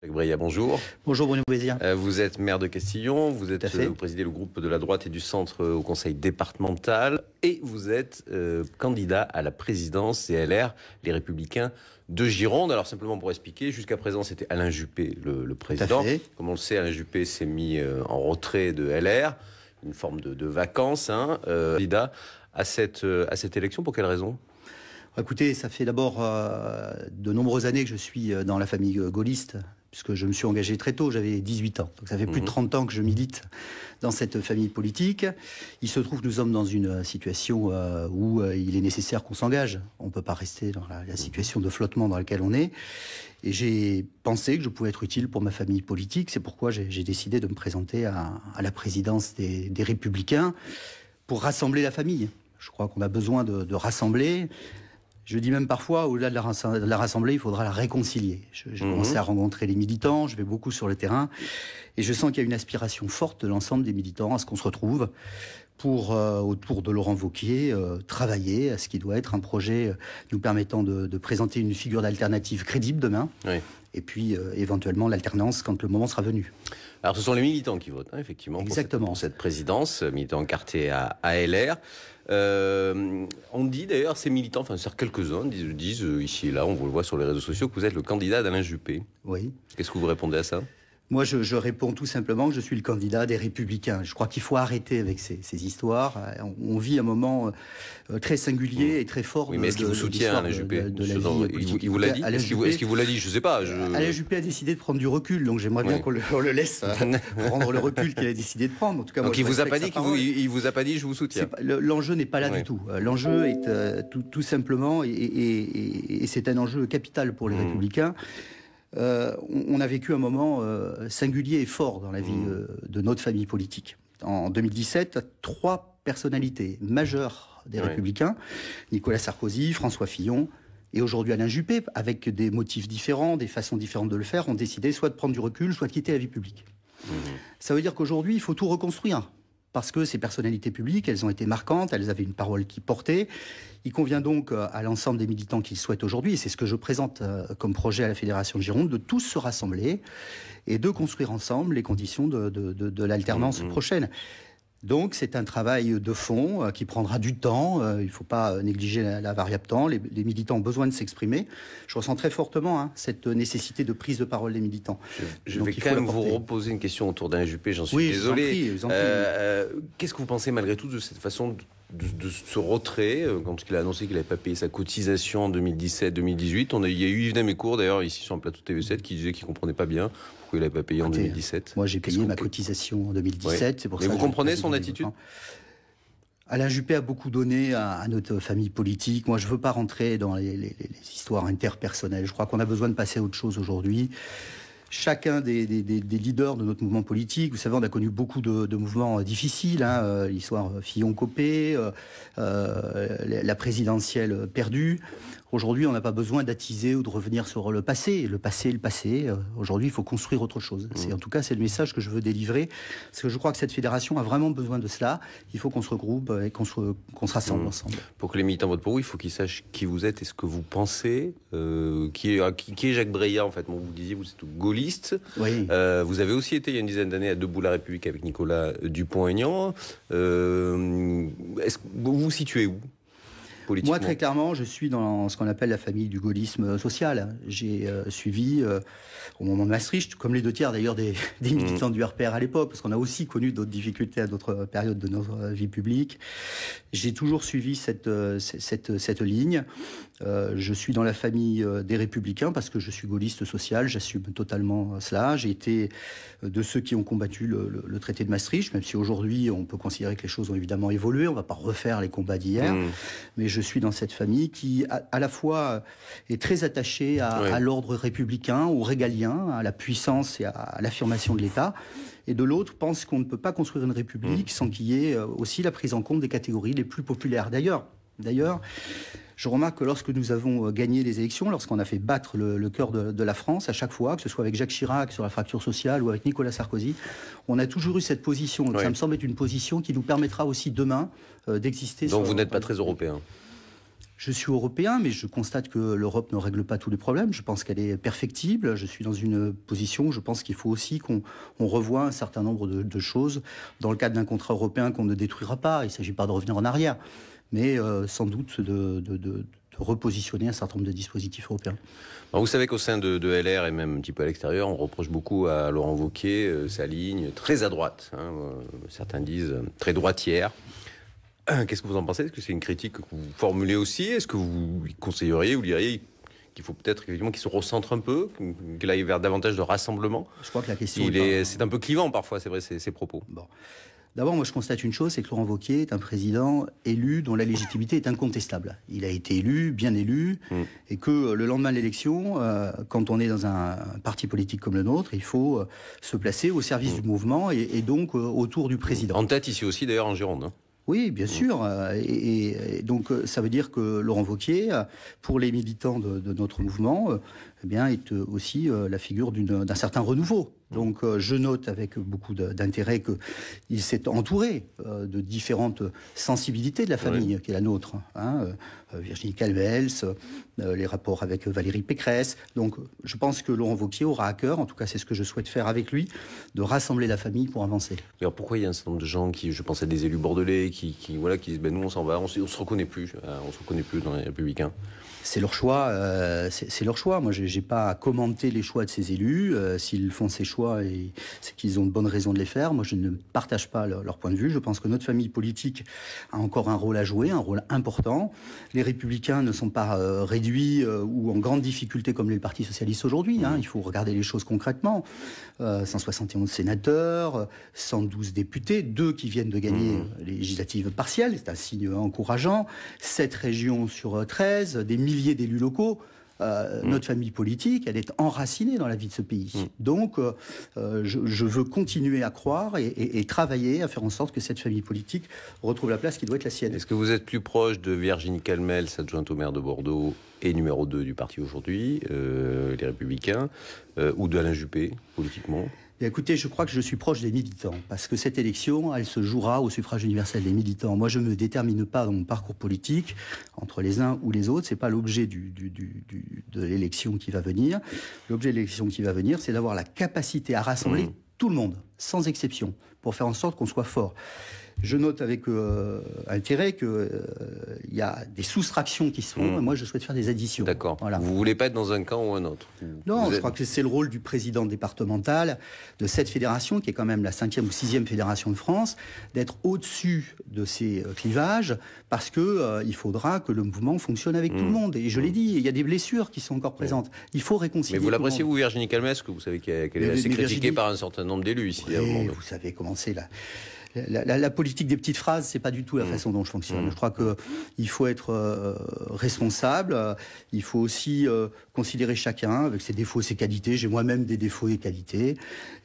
Bria, bonjour. Bonjour Bruno Bézien. Vous êtes maire de Castillon, vous présidez le groupe de la droite et du centre au conseil départemental et vous êtes candidat à la présidence CLR, les Républicains de Gironde. Alors simplement pour expliquer, jusqu'à présent c'était Alain Juppé le président. Comme on le sait, Alain Juppé s'est mis en retrait de LR, une forme de vacances. Candidat à cette élection, pour quelle raison ? Écoutez, ça fait d'abord de nombreuses années que je suis dans la famille gaulliste, puisque je me suis engagé très tôt, j'avais 18 ans. Donc ça fait plus de 30 ans que je milite dans cette famille politique. Il se trouve que nous sommes dans une situation où il est nécessaire qu'on s'engage. On ne peut pas rester dans la situation de flottement dans laquelle on est. Et j'ai pensé que je pouvais être utile pour ma famille politique. C'est pourquoi j'ai décidé de me présenter à la présidence des Républicains pour rassembler la famille. Je crois qu'on a besoin de rassembler. Je dis même parfois, au-delà de la rassembler, il faudra la réconcilier. J'ai commencé à rencontrer les militants, je vais beaucoup sur le terrain, et je sens qu'il y a une aspiration forte de l'ensemble des militants à ce qu'on se retrouve pour, autour de Laurent Wauquiez, travailler à ce qui doit être un projet nous permettant de présenter une figure d'alternative crédible demain, et puis éventuellement l'alternance quand le moment sera venu. Alors ce sont les militants qui votent, effectivement, pour cette présidence, militants encartés à LR. On dit d'ailleurs, ces militants, enfin quelques-uns disent ici et là, on vous le voit sur les réseaux sociaux, que vous êtes le candidat d'Alain Juppé. Oui. Qu'est-ce que vous répondez à ça ? Moi, je réponds tout simplement que je suis le candidat des Républicains. Je crois qu'il faut arrêter avec ces histoires. On vit un moment très singulier et très fort. Oui, mais est-ce qu'il vous soutient, Alain Juppé ? Il vous l'a dit ? Est-ce qu'il vous l'a dit ? Je ne sais pas. Alain Juppé a décidé de prendre du recul, donc j'aimerais bien qu'on le laisse prendre le recul qu'il a décidé de prendre. En tout cas, donc il vous a pas dit il vous a pas dit je vous soutiens. L'enjeu n'est pas là du tout. L'enjeu est tout simplement, et c'est un enjeu capital pour les Républicains. On a vécu un moment singulier et fort dans la vie de notre famille politique. En 2017, 3 personnalités majeures des Républicains, Nicolas Sarkozy, François Fillon et aujourd'hui Alain Juppé, avec des motifs différents, des façons différentes de le faire, ont décidé soit de prendre du recul, soit de quitter la vie publique. Ça veut dire qu'aujourd'hui, il faut tout reconstruire. Parce que ces personnalités publiques, elles ont été marquantes, elles avaient une parole qui portait. Il convient donc à l'ensemble des militants qui le souhaitent aujourd'hui, et c'est ce que je présente comme projet à la Fédération de Gironde, de tous se rassembler et de construire ensemble les conditions de l'alternance prochaine. Donc c'est un travail de fond qui prendra du temps, il ne faut pas négliger la variable temps, les militants ont besoin de s'exprimer. Je ressens très fortement cette nécessité de prise de parole des militants. Je vais quand même vous reposer une question autour d'Alain Juppé, j'en suis désolé. Qu'est-ce que vous pensez malgré tout de cette façon de ce retrait, quand il a annoncé qu'il n'avait pas payé sa cotisation en 2017-2018. Il y a eu Yves Damécourt, d'ailleurs, ici sur le plateau TV7, qui disait qu'il ne comprenait pas bien pourquoi il n'avait pas payé en 2017. Moi, j'ai payé ma cotisation en 2017. C'est pour ça. Mais vous comprenez son attitude ? Alain Juppé a beaucoup donné à notre famille politique. Moi, je ne veux pas rentrer dans les histoires interpersonnelles. Je crois qu'on a besoin de passer à autre chose aujourd'hui. Chacun des leaders de notre mouvement politique, vous savez, on a connu beaucoup de mouvements difficiles, l'histoire Fillon-Copé, la présidentielle perdue. Aujourd'hui, on n'a pas besoin d'attiser ou de revenir sur le passé. Le passé est le passé. Aujourd'hui, il faut construire autre chose. En tout cas, c'est le message que je veux délivrer. Parce que je crois que cette fédération a vraiment besoin de cela. Il faut qu'on se regroupe et qu'on se rassemble ensemble. Pour que les militants votent pour vous, il faut qu'ils sachent qui vous êtes et ce que vous pensez. Qui est Jacques Bria, en fait. Bon, vous disiez, vous êtes gaulliste. Oui. Vous avez aussi été, il y a une dizaine d'années, à Debout la République avec Nicolas Dupont-Aignan. Est-ce que vous vous situez où ? Moi, très clairement, je suis dans ce qu'on appelle la famille du gaullisme social. J'ai suivi, au moment de Maastricht, comme les 2 tiers d'ailleurs des militants du RPR à l'époque, parce qu'on a aussi connu d'autres difficultés à d'autres périodes de notre vie publique. J'ai toujours suivi cette ligne. Je suis dans la famille des Républicains parce que je suis gaulliste social, j'assume totalement cela. J'ai été de ceux qui ont combattu le traité de Maastricht, même si aujourd'hui on peut considérer que les choses ont évidemment évolué. On ne va pas refaire les combats d'hier, mais je suis dans cette famille qui à la fois est très attachée à l'ordre républicain, au régalien, à la puissance et à l'affirmation de l'État. Et de l'autre, pense qu'on ne peut pas construire une république sans qu'il y ait aussi la prise en compte des catégories les plus populaires. D'ailleurs, je remarque que lorsque nous avons gagné les élections, lorsqu'on a fait battre le cœur de la France, à chaque fois, que ce soit avec Jacques Chirac sur la fracture sociale ou avec Nicolas Sarkozy, on a toujours eu cette position. Donc ça me semble être une position qui nous permettra aussi demain d'exister. Donc vous n'êtes pas très européen ? Je suis européen, mais je constate que l'Europe ne règle pas tous les problèmes. Je pense qu'elle est perfectible. Je suis dans une position où je pense qu'il faut aussi qu'on revoie un certain nombre de choses dans le cadre d'un contrat européen qu'on ne détruira pas. Il ne s'agit pas de revenir en arrière, mais sans doute de repositionner un certain nombre de dispositifs européens. Alors vous savez qu'au sein de LR et même un petit peu à l'extérieur, on reproche beaucoup à Laurent Wauquiez sa ligne très à droite. Certains disent très droitière. Qu'est-ce que vous en pensez? Est-ce que c'est une critique que vous formulez aussi? Est-ce que vous conseilleriez ou diriez qu'il faut peut-être évidemment qu'il se recentre un peu, qu'il aille vers davantage de rassemblement? Je crois que la question c'est un peu clivant parfois, c'est vrai, ces propos. Bon. D'abord, moi, je constate une chose, c'est que Laurent Wauquiez est un président élu dont la légitimité est incontestable. Il a été élu, bien élu, et que le lendemain de l'élection, quand on est dans un parti politique comme le nôtre, il faut se placer au service du mouvement et donc autour du président. En tête ici aussi, d'ailleurs, en Gironde. Hein. Oui, bien sûr. Et donc, ça veut dire que Laurent Wauquiez, pour les militants de notre mouvement, eh bien, est aussi la figure d'un certain renouveau. Donc, je note avec beaucoup d'intérêt qu'il s'est entouré de différentes sensibilités de la famille qui est la nôtre. Virginie Calvels, les rapports avec Valérie Pécresse. Donc, je pense que Laurent Wauquiez aura à cœur, en tout cas c'est ce que je souhaite faire avec lui, de rassembler la famille pour avancer. Alors pourquoi il y a un certain nombre de gens qui, je pense à des élus bordelais, qui disent nous on s'en va, on se reconnaît plus dans les Républicains? C'est leur choix, c'est leur choix. Moi, j'ai pas à commenter les choix de ces élus. S'ils font ces choix, c'est qu'ils ont de bonnes raisons de les faire. Moi, je ne partage pas leur point de vue. Je pense que notre famille politique a encore un rôle à jouer, un rôle important. Les Républicains ne sont pas réduits ou en grande difficulté comme le Parti socialiste aujourd'hui. Il faut regarder les choses concrètement. 171 sénateurs, 112 députés, 2 qui viennent de gagner les législatives partielles. C'est un signe encourageant. 7 régions sur 13, des milliers d'élus locaux. Notre famille politique, elle est enracinée dans la vie de ce pays. Donc, je veux continuer à croire et travailler à faire en sorte que cette famille politique retrouve la place qui doit être la sienne. Est-ce que vous êtes plus proche de Virginie Calmels, adjointe au maire de Bordeaux et numéro 2 du parti aujourd'hui, les Républicains, ou de Alain Juppé, politiquement ? Écoutez, je crois que je suis proche des militants, parce que cette élection, elle se jouera au suffrage universel des militants. Moi, je ne me détermine pas dans mon parcours politique entre les uns ou les autres. C'est pas l'objet de l'élection qui va venir. L'objet de l'élection qui va venir, c'est d'avoir la capacité à rassembler tout le monde, sans exception, pour faire en sorte qu'on soit fort. Je note avec intérêt qu'il y a des soustractions qui se font, et moi je souhaite faire des additions. D'accord. Voilà. Vous ne voulez pas être dans un camp ou un autre? Non, je crois que c'est le rôle du président départemental de cette fédération, qui est quand même la 5e ou 6e fédération de France, d'être au-dessus de ces clivages, parce qu'il faudra que le mouvement fonctionne avec tout le monde. Et je l'ai dit, il y a des blessures qui sont encore présentes. Il faut réconcilier. Mais vous l'appréciez, vous, Virginie Calmels, que vous savez qu'elle est assez critiquée par un certain nombre d'élus ici. Vous savez comment c'est là. La politique des petites phrases, c'est pas du tout la façon dont je fonctionne. Je crois qu'il faut être responsable. Il faut aussi considérer chacun avec ses défauts, ses qualités. J'ai moi-même des défauts et qualités.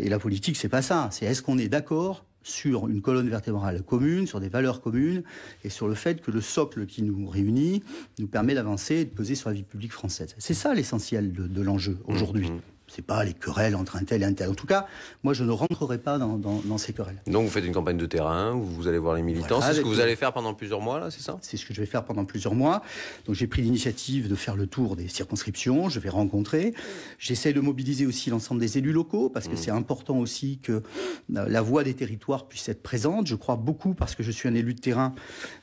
Et la politique, c'est pas ça. C'est est-ce qu'on est d'accord sur une colonne vertébrale commune, sur des valeurs communes, et sur le fait que le socle qui nous réunit nous permet d'avancer et de peser sur la vie publique française. C'est ça l'essentiel de l'enjeu aujourd'hui. C'est pas les querelles entre un tel et un tel. En tout cas, moi, je ne rentrerai pas dans ces querelles. Donc, vous faites une campagne de terrain, vous allez voir les militants. Voilà, c'est ce que vous allez faire pendant plusieurs mois, là, c'est ça? C'est ce que je vais faire pendant plusieurs mois. Donc, j'ai pris l'initiative de faire le tour des circonscriptions. Je vais rencontrer. J'essaie de mobiliser aussi l'ensemble des élus locaux, parce que c'est important aussi que la voix des territoires puisse être présente. Je crois beaucoup, parce que je suis un élu de terrain,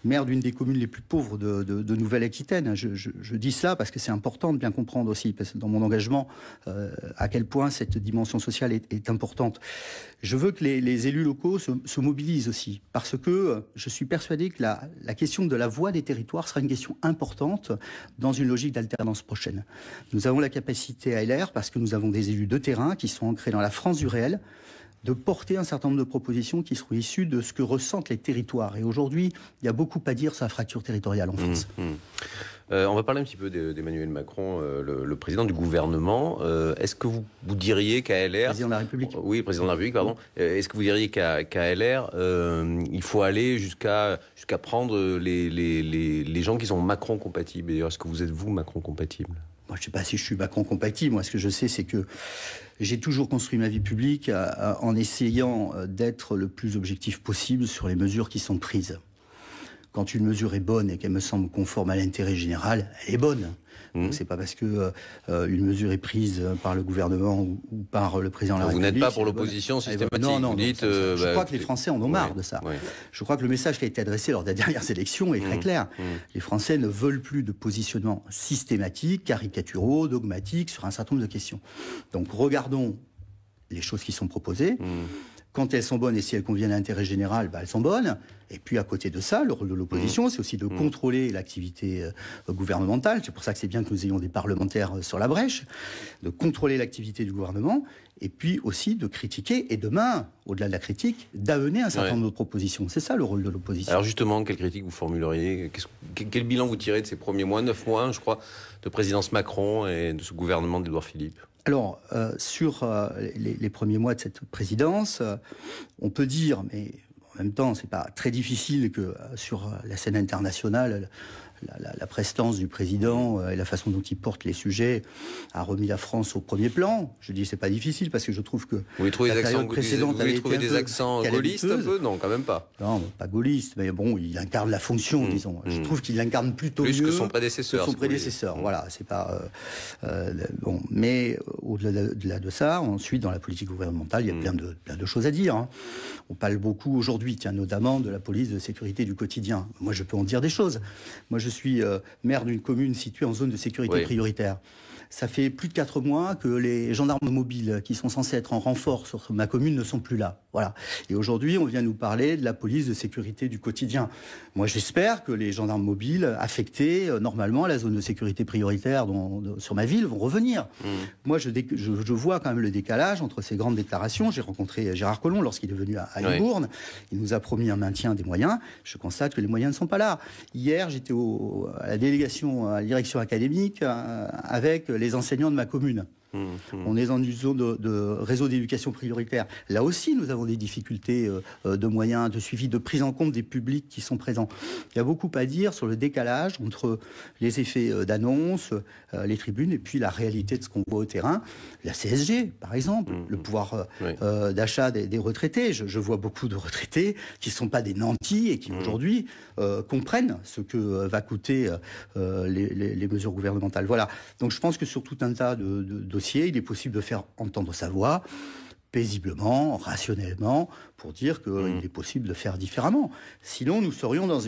maire d'une des communes les plus pauvres de Nouvelle-Aquitaine. Je dis cela parce que c'est important de bien comprendre aussi, parce que dans mon engagement, à quel point cette dimension sociale est importante. Je veux que les élus locaux se mobilisent aussi, parce que je suis persuadé que la question de la voix des territoires sera une question importante dans une logique d'alternance prochaine. Nous avons la capacité à LR, parce que nous avons des élus de terrain qui sont ancrés dans la France du réel, de porter un certain nombre de propositions qui seront issues de ce que ressentent les territoires. Et aujourd'hui, il y a beaucoup à dire sur la fracture territoriale en France. On va parler un petit peu d'Emmanuel Macron, le président du gouvernement. Est-ce que vous diriez qu'à LR... Président de la République. Oui, président de la République, pardon. Est-ce que vous diriez qu'à LR, il faut aller jusqu'à prendre les gens qui sont Macron-compatibles? D'ailleurs, est-ce que vous êtes, vous, Macron-compatible? Moi, je ne sais pas si je suis Macron-compatible. Moi, ce que je sais, c'est que j'ai toujours construit ma vie publique en essayant d'être le plus objectif possible sur les mesures qui sont prises. Quand une mesure est bonne et qu'elle me semble conforme à l'intérêt général, elle est bonne. Donc c'est pas parce que une mesure est prise par le gouvernement ou par le président de la République. Vous n'êtes pas pour l'opposition systématique. Non, vous dites, je crois que les Français en ont marre de ça. Je crois que le message qui a été adressé lors des dernières élections est très clair. Les Français ne veulent plus de positionnement systématique, caricaturaux, dogmatiques sur un certain nombre de questions. Donc regardons les choses qui sont proposées. Quand elles sont bonnes et si elles conviennent à l'intérêt général, elles sont bonnes. Et puis à côté de ça, le rôle de l'opposition, c'est aussi de contrôler l'activité gouvernementale. C'est pour ça que c'est bien que nous ayons des parlementaires sur la brèche, de contrôler l'activité du gouvernement, et puis aussi de critiquer, et demain, au-delà de la critique, d'amener un certain nombre de propositions. C'est ça le rôle de l'opposition. Alors justement, quelle critique vous formuleriez? Quel bilan vous tirez de ces premiers mois, 9 mois, je crois, de présidence Macron et de ce gouvernement d'Édouard Philippe? Alors, sur les premiers mois de cette présidence, on peut dire, mais en même temps, c'est pas très difficile que sur la scène internationale, la prestance du président et la façon dont il porte les sujets a remis la France au premier plan. Je dis c'est pas difficile parce que je trouve que vous trouvez des accents gaullistes un peu? Non, quand même pas. Non, pas gaullistes, mais bon, il incarne la fonction, disons. Je trouve qu'il l'incarne plutôt plus mieux que son prédécesseur. Voilà, c'est pas bon. Mais au-delà de ça, ensuite dans la politique gouvernementale, il y a plein de choses à dire. Hein. On parle beaucoup aujourd'hui, notamment de la police de sécurité du quotidien. Moi, je peux en dire des choses. Moi, je suis maire d'une commune située en zone de sécurité prioritaire. Ça fait plus de 4 mois que les gendarmes mobiles qui sont censés être en renfort sur ma commune ne sont plus là. Voilà. Et aujourd'hui, on vient nous parler de la police de sécurité du quotidien. Moi, j'espère que les gendarmes mobiles affectés normalement à la zone de sécurité prioritaire sur ma ville vont revenir. Moi, je vois quand même le décalage entre ces grandes déclarations. J'ai rencontré Gérard Collomb lorsqu'il est venu à Libourne. Il nous a promis un maintien des moyens. Je constate que les moyens ne sont pas là. Hier, j'étais à la délégation, à la direction académique avec les enseignants de ma commune. On est dans une zone de réseau d'éducation prioritaire. Là aussi, nous avons des difficultés de moyens, de suivi, de prise en compte des publics qui sont présents. Il y a beaucoup à dire sur le décalage entre les effets d'annonce, les tribunes, et puis la réalité de ce qu'on voit au terrain. La CSG, par exemple, le pouvoir d'achat des retraités. Je vois beaucoup de retraités qui ne sont pas des nantis et qui aujourd'hui comprennent ce que va coûter les mesures gouvernementales. Voilà. Donc je pense que sur tout un tas de dossiers, il est possible de faire entendre sa voix paisiblement, rationnellement, pour dire qu'il est possible de faire différemment. Sinon, nous serions dans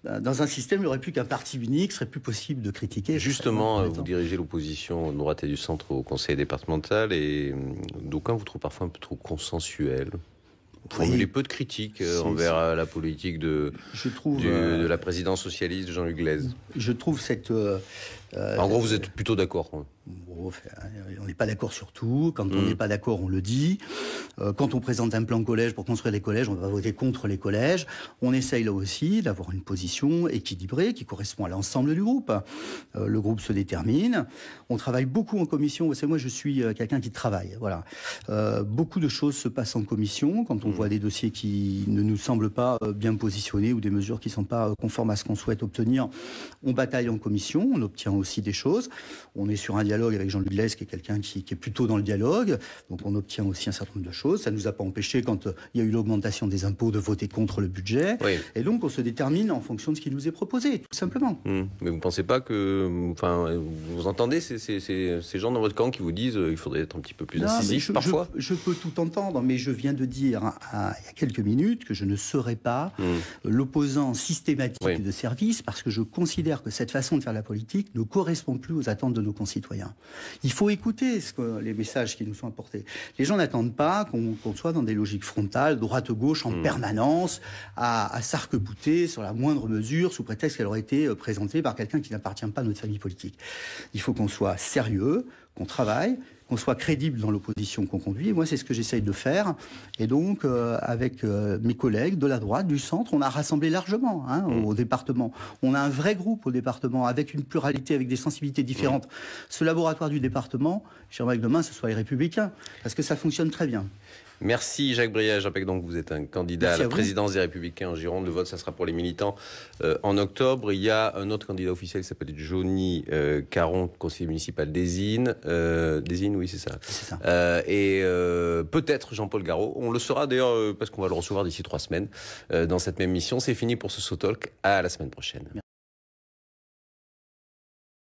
dans un système où il n'y aurait plus qu'un parti unique, ce serait plus possible de critiquer. Justement, vous dirigez l'opposition de droite et du centre au conseil départemental, et d'aucuns vous trouvent parfois un peu trop consensuel. Vous formulez peu de critiques envers la politique de la présidence socialiste de Jean-Luc Glaise. Je trouve cette... en gros, vous êtes plutôt d'accord. Bon, on n'est pas d'accord sur tout. Quand on n'est pas d'accord, on le dit. Quand on présente un plan collège pour construire les collèges, on va voter contre les collèges. On essaye là aussi d'avoir une position équilibrée qui correspond à l'ensemble du groupe. Le groupe se détermine. On travaille beaucoup en commission. Vous savez, moi, je suis quelqu'un qui travaille. Voilà. Beaucoup de choses se passent en commission. Quand on voit des dossiers qui ne nous semblent pas bien positionnés ou des mesures qui ne sont pas conformes à ce qu'on souhaite obtenir, on bataille en commission. On obtient aussi des choses. On est sur un dialogue avec Jean-Luc Glaise, qui est quelqu'un qui est plutôt dans le dialogue. Donc on obtient aussi un certain nombre de choses. Ça ne nous a pas empêché, quand il y a eu l'augmentation des impôts, de voter contre le budget. Oui. Et donc on se détermine en fonction de ce qui nous est proposé, tout simplement. Mais vous ne pensez pas que... Enfin, vous entendez ces gens dans votre camp qui vous disent qu'il faudrait être un petit peu plus incisif parfois? Je peux tout entendre, mais je viens de dire il y a quelques minutes que je ne serai pas l'opposant systématique de service, parce que je considère que cette façon de faire la politique ne correspond plus aux attentes de nos concitoyens. Il faut écouter les messages qui nous sont apportés. Les gens n'attendent pas qu'on soit dans des logiques frontales, droite-gauche en permanence, à s'arc-bouter sur la moindre mesure, sous prétexte qu'elle aurait été présentée par quelqu'un qui n'appartient pas à notre famille politique. Il faut qu'on soit sérieux, qu'on travaille, qu'on soit crédible dans l'opposition qu'on conduit. Et moi, c'est ce que j'essaye de faire. Et donc, avec mes collègues de la droite, du centre, on a rassemblé largement au département. On a un vrai groupe au département, avec une pluralité, avec des sensibilités différentes. Ce laboratoire du département, j'aimerais que demain, ce soit les Républicains, parce que ça fonctionne très bien. Merci Jacques Brial. Je rappelle donc que vous êtes un candidat à la présidence des Républicains en Gironde. Le vote, ça sera pour les militants en octobre. Il y a un autre candidat officiel qui s'appelle Johnny Caron, conseiller municipal d'Ezine. D'Ezine, oui, c'est ça. Et peut-être Jean-Paul Garot. On le saura d'ailleurs parce qu'on va le recevoir d'ici 3 semaines dans cette même mission. C'est fini pour ce So Talk. À la semaine prochaine. Merci.